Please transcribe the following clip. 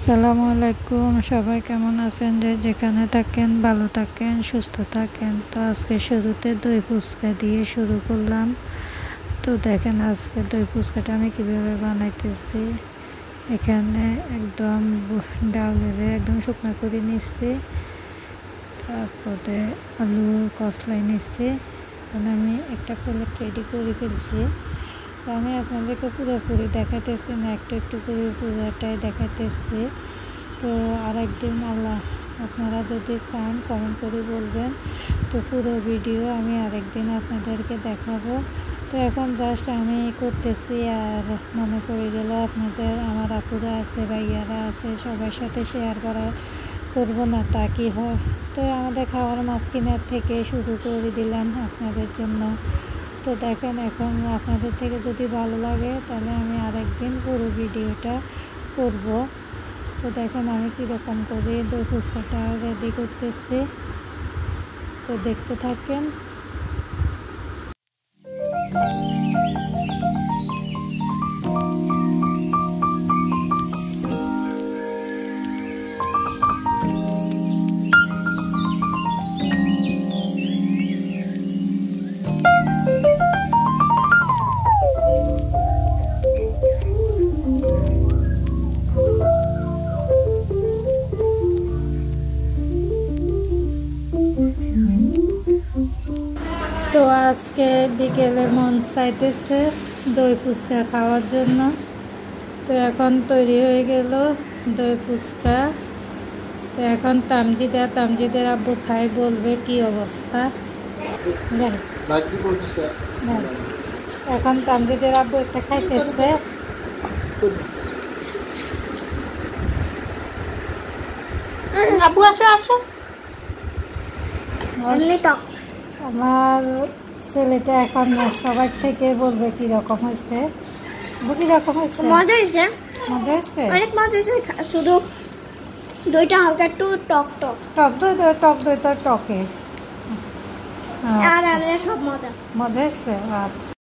আসসালামু আলাইকুম, সবাই কেমন আছেন? যেখানে থাকেন ভালো থাকেন, সুস্থ থাকেন। তো আজকে শুরুতে দই ফুচকা দিয়ে শুরু করলাম। তো দেখেন আজকে দই ফুচকাটা আমি কীভাবে বানাইতেছি। এখানে একদম ডাউলের একদম শুকনো করে নিচ্ছি, তারপরে আলু কসলাই নিচ্ছি। এখন আমি একটা প্লেট রেডি করে ফেলছি। তো আমি আপনাদেরকে পুরোপুরি দেখাতেছি না, একটু একটু করে পুরোটাই দেখাতেছি। তো আরেকদিন আপনারা যদি চান কমেন্ট করে বলবেন, তো পুরো ভিডিও আমি আরেকদিন আপনাদেরকে দেখাবো। তো এখন জাস্ট আমি করতেছি, আর মনে পড়ে গেল আপনাদের আমার আপুরা আছে, ভাইয়ারা আছে, সবার সাথে শেয়ার করবো না তা কি হয়। তো আমাদের খাওয়ার মাঝখানের থেকে শুরু করে দিলাম আপনাদের জন্য। তো দেখেন এখন আপনাদের থেকে যদি ভালো লাগে তাহলে আমি আরেকদিন পুরো ভিডিওটা করব। তো দেখেন আমি কীরকম করে দই ফুচকাটা রেডি করতেছি, তো দেখতে থাকেন। তো আজকে বিকেলে মন চাইতেছে দই ফুচকা খাওয়ার জন্য। তো এখন তৈরি হয়ে গেল দই ফুচকা। তো এখন তামজিদের আব্বু খাই বলবে কি অবস্থা। এখন তামজিদের আব্বু একটা খাইতেছে। আব্বু আসো আসো। আমার ছেলেটা এখন সবার থেকে বলবে কিরকম হয়েছে। কিরকম হয়েছে? মজা হয়েছে, মজা হয়েছে, অনেক মজা হয়েছে। শুধু দইটা হালকা একটু টক টক টক দই তো টকে, আর সব মজা মজা হয়েছে। আচ্ছা।